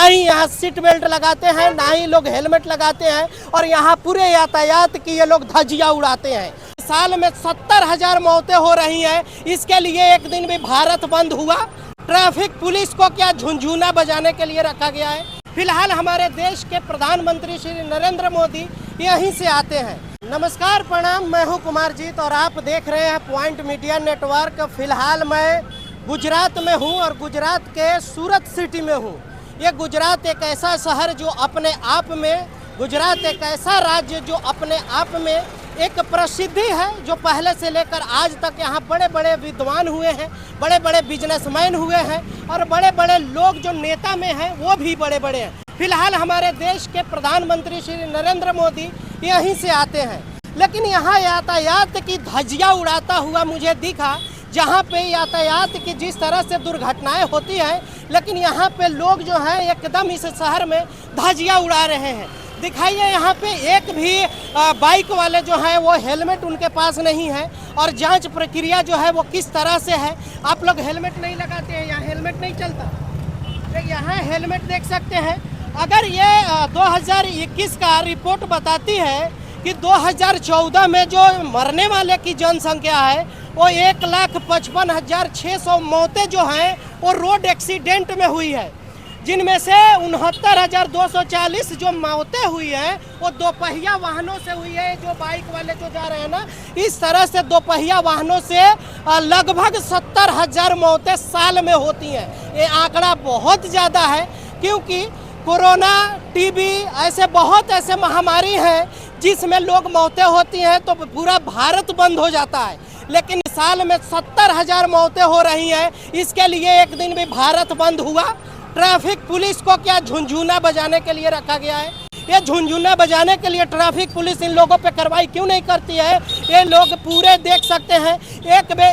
ही यहाँ seat belt लगाते हैं, ना ही लोग हेलमेट लगाते हैं और यहाँ पूरे यातायात की ये लोग धज्जियां उड़ाते हैं। साल में 70,000 मौतें हो रही हैं, इसके लिए एक दिन भी भारत बंद हुआ। ट्रैफिक पुलिस को क्या झुनझुना बजाने के लिए रखा गया है? फिलहाल हमारे देश के प्रधानमंत्री श्री नरेंद्र मोदी यहीं से आते हैं। नमस्कार, प्रणाम, मैं हूं कुमार जीत और आप देख रहे हैं पॉइंट मीडिया नेटवर्क। फिलहाल मैं गुजरात में हूं और गुजरात के सूरत सिटी में हूं। ये गुजरात एक ऐसा शहर जो अपने आप में, गुजरात एक ऐसा राज्य जो अपने आप में एक प्रसिद्धि है, जो पहले से लेकर आज तक यहाँ बड़े बड़े विद्वान हुए हैं, बड़े बड़े बिजनेसमैन हुए हैं और बड़े बड़े लोग जो नेता में हैं वो भी बड़े बड़े हैं। फिलहाल हमारे देश के प्रधानमंत्री श्री नरेंद्र मोदी यहीं से आते हैं, लेकिन यहाँ यातायात की धज्जियां उड़ाता हुआ मुझे दिखा। जहाँ पे यातायात की जिस तरह से दुर्घटनाएं होती हैं, लेकिन यहाँ पे लोग जो हैं एकदम इस शहर में धज्जियां उड़ा रहे हैं। दिखाइए, यहाँ पे एक भी बाइक वाले जो हैं वो हेलमेट उनके पास नहीं है और जांच प्रक्रिया जो है वो किस तरह से है। आप लोग हेलमेट नहीं लगाते हैं, यहाँ हेलमेट नहीं चलता। यहाँ हेलमेट देख सकते हैं। अगर ये 2021 का रिपोर्ट बताती है कि 2014 में जो मरने वाले की जनसंख्या है वो 1,55,600 मौतें जो हैं वो रोड एक्सीडेंट में हुई है, जिनमें से 69,240 जो मौतें हुई हैं वो दोपहिया वाहनों से हुई है। जो बाइक वाले जो जा रहे हैं ना, इस तरह से दोपहिया वाहनों से लगभग 70,000 मौतें साल में होती हैं। ये आंकड़ा बहुत ज़्यादा है, क्योंकि कोरोना, टीबी ऐसे बहुत ऐसे महामारी हैं जिसमें लोग मौतें होती हैं तो पूरा भारत बंद हो जाता है। लेकिन साल में 70,000 मौतें हो रही हैं, इसके लिए एक दिन भी भारत बंद हुआ। ट्रैफिक पुलिस को क्या झुनझुना बजाने के लिए रखा गया है? ये झुनझुना बजाने के लिए ट्रैफिक पुलिस इन लोगों पे कार्रवाई क्यों नहीं करती है? ये लोग पूरे देख सकते हैं।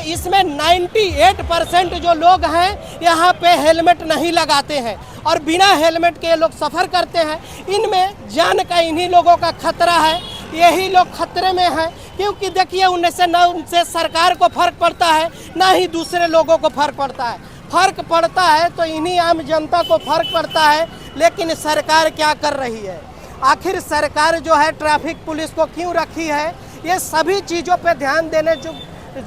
इसमें 98% जो लोग हैं यहाँ पे हेलमेट नहीं लगाते हैं और बिना हेलमेट के लोग सफ़र करते हैं। इनमें जान का इन्हीं लोगों का खतरा है, यही लोग खतरे में हैं, क्योंकि देखिए उनसे न उनसे सरकार को फर्क पड़ता है, ना ही दूसरे लोगों को फर्क पड़ता है। फर्क पड़ता है तो इन्हीं आम जनता को फर्क पड़ता है। लेकिन सरकार क्या कर रही है? आखिर सरकार जो है ट्रैफिक पुलिस को क्यों रखी है? ये सभी चीज़ों पे ध्यान देने जो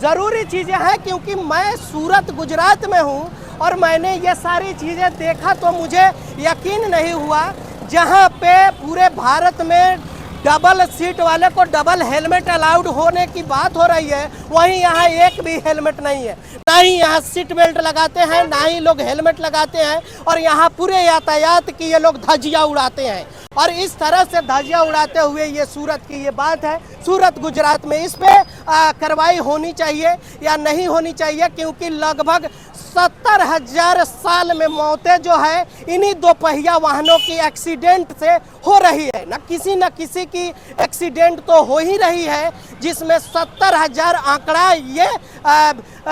ज़रूरी चीज़ें हैं, क्योंकि मैं सूरत गुजरात में हूँ और मैंने ये सारी चीज़ें देखा तो मुझे यकीन नहीं हुआ। जहाँ पे पूरे भारत में डबल सीट वाले को डबल हेलमेट अलाउड होने की बात हो रही है, वहीं यहाँ एक भी हेलमेट नहीं है। ना ही यहाँ सीट बेल्ट लगाते हैं, ना ही लोग हेलमेट लगाते हैं और यहाँ पूरे यातायात की ये लोग धज्जियां उड़ाते हैं। और इस तरह से धज्जियां उड़ाते हुए ये सूरत की ये बात है, सूरत गुजरात में। इस पे कार्रवाई होनी चाहिए या नहीं होनी चाहिए, क्योंकि लगभग 70,000 साल में मौतें जो है इन्हीं दोपहिया वाहनों की एक्सीडेंट से हो रही है। न किसी की एक्सीडेंट तो हो ही रही है, जिसमें 70,000 आंकड़ा ये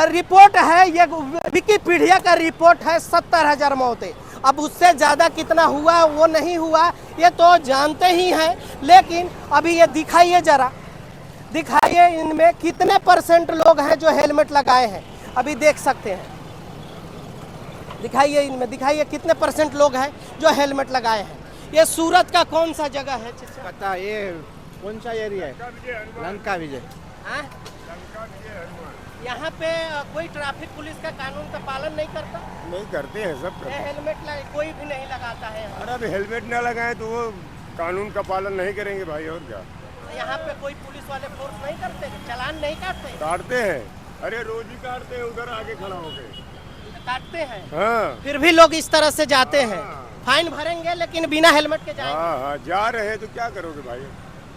रिपोर्ट है, ये विकिपीडिया का रिपोर्ट है। 70,000 मौतें। अब उससे ज़्यादा कितना हुआ वो नहीं हुआ ये तो जानते ही हैं, लेकिन अभी ये दिखाइए, ज़रा दिखाइए इनमें कितने % लोग हैं जो हेलमेट लगाए हैं। अभी देख सकते हैं, दिखाइए इनमें, दिखाइए कितने % लोग हैं जो हेलमेट लगाए हैं। ये सूरत का कौन सा जगह है? पता ये कौन सा एरिया है? लंका विजय। हाँ, यहाँ पे कोई ट्रैफिक पुलिस का कानून का पालन नहीं करता? नहीं करते हैं, सब करते हैं। हेलमेट कोई भी नहीं लगाता है। अरे अब हेलमेट ना लगाए तो वो कानून का पालन नहीं करेंगे भाई, और क्या। यहाँ पे कोई पुलिस वाले फोर्स नहीं करते, चालान नहीं काटते? काटते हैं, अरे रोज ही काटते हैं, उधर आगे खड़ा होके काटते हैं। हाँ, फिर भी लोग इस तरह से जाते हैं। फाइन भरेंगे लेकिन बिना हेलमेट के जाएंगे। हाँ, जा रहे हैं तो क्या करोगे भाई?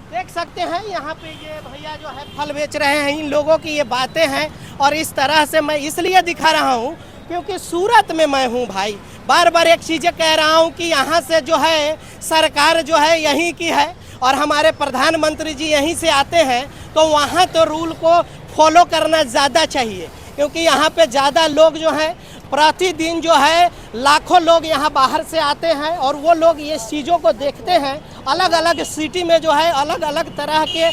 देख सकते हैं यहाँ पे ये भैया जो है फल बेच रहे हैं, इन लोगों की ये बातें हैं। और इस तरह से मैं इसलिए दिखा रहा हूँ क्योंकि सूरत में मैं हूँ भाई। बार बार एक चीज़ें कह रहा हूँ कि यहाँ से जो है सरकार जो है यहीं की है और हमारे प्रधानमंत्री जी यहीं से आते हैं, तो वहाँ तो रूल को फॉलो करना ज़्यादा चाहिए, क्योंकि यहाँ पे ज़्यादा लोग जो हैं प्रतिदिन जो है लाखों लोग यहाँ बाहर से आते हैं और वो लोग ये चीज़ों को देखते हैं। अलग अलग सिटी में जो है अलग अलग तरह के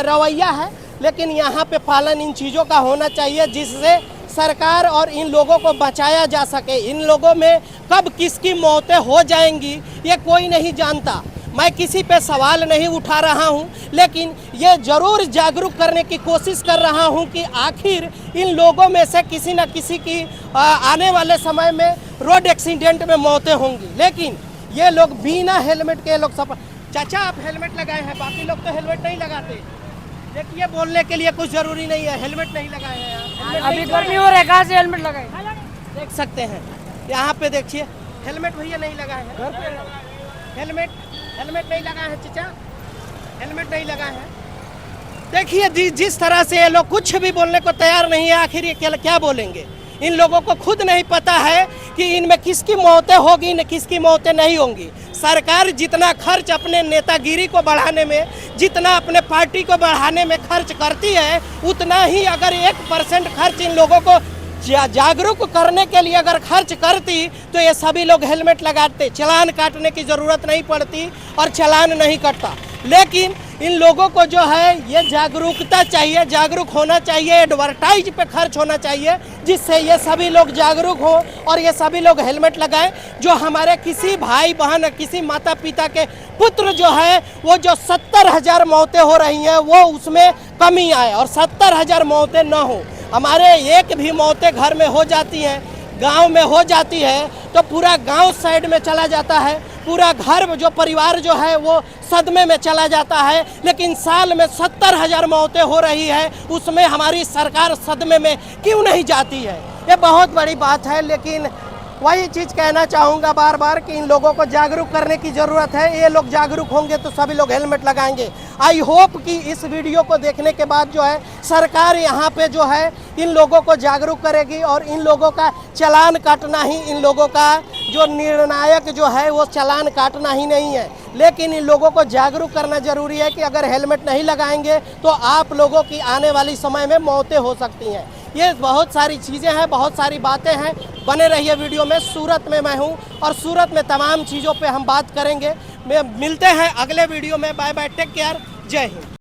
रवैया है, लेकिन यहाँ पे पालन इन चीज़ों का होना चाहिए जिससे सरकार और इन लोगों को बचाया जा सके। इन लोगों में कब किसकी मौतें हो जाएंगी ये कोई नहीं जानता। मैं किसी पे सवाल नहीं उठा रहा हूं, लेकिन ये जरूर जागरूक करने की कोशिश कर रहा हूं कि आखिर इन लोगों में से किसी न किसी की आने वाले समय में रोड एक्सीडेंट में मौतें होंगी। लेकिन ये लोग बिना हेलमेट के लोग सब। चाचा आप हेलमेट लगाए हैं, बाकी लोग तो हेलमेट नहीं लगाते। देखिए बोलने के लिए कुछ जरूरी नहीं है, हेलमेट नहीं लगाए हैं यहाँ। अभी गर्मी हो रहा है, कहाँ से हेलमेट लगाए? देख सकते हैं यहाँ पे, देखिए हेलमेट भैया नहीं लगाए हैं। हेलमेट नहीं लगाए हैं चाचा, हेलमेट नहीं लगाए हैं। देखिए जिस तरह से ये लोग कुछ भी बोलने को तैयार नहीं है, आखिर ये क्या बोलेंगे। इन लोगों को खुद नहीं पता है कि इनमें किसकी मौतें होगी न किसकी मौतें नहीं होंगी। सरकार जितना खर्च अपने नेतागिरी को बढ़ाने में, जितना अपने पार्टी को बढ़ाने में खर्च करती है, उतना ही अगर 1% खर्च इन लोगों को जागरूक करने के लिए अगर खर्च करती तो ये सभी लोग हेलमेट लगाते, चालान काटने की ज़रूरत नहीं पड़ती और चालान नहीं कटता। लेकिन इन लोगों को जो है ये जागरूकता चाहिए, जागरूक होना चाहिए, एडवर्टाइज पे खर्च होना चाहिए, जिससे ये सभी लोग जागरूक हो और ये सभी लोग हेलमेट लगाएं। जो हमारे किसी भाई बहन, किसी माता पिता के पुत्र जो है वो जो 70,000 मौतें हो रही हैं वो उसमें कमी आए और 70,000 मौतें न हो। हमारे एक भी मौतें घर में हो जाती हैं, गांव में हो जाती है तो पूरा गांव साइड में चला जाता है, पूरा घर जो परिवार जो है वो सदमे में चला जाता है। लेकिन साल में 70,000 मौतें हो रही है, उसमें हमारी सरकार सदमे में क्यों नहीं जाती है? ये बहुत बड़ी बात है। लेकिन वही चीज़ कहना चाहूँगा बार बार कि इन लोगों को जागरूक करने की ज़रूरत है। ये लोग जागरूक होंगे तो सभी लोग हेलमेट लगाएंगे। आई होप कि इस वीडियो को देखने के बाद जो है सरकार यहाँ पे जो है इन लोगों को जागरूक करेगी और इन लोगों का चालान काटना ही इन लोगों का जो निर्णायक जो है वो चालान काटना ही नहीं है। लेकिन इन लोगों को जागरूक करना ज़रूरी है कि अगर हेलमेट नहीं लगाएंगे तो आप लोगों की आने वाली समय में मौतें हो सकती हैं। ये बहुत सारी चीज़ें हैं, बहुत सारी बातें हैं। बने रहिए वीडियो में। सूरत में मैं हूं और सूरत में तमाम चीज़ों पे हम बात करेंगे। मिलते हैं अगले वीडियो में। बाय बाय, टेक केयर, जय हिंद।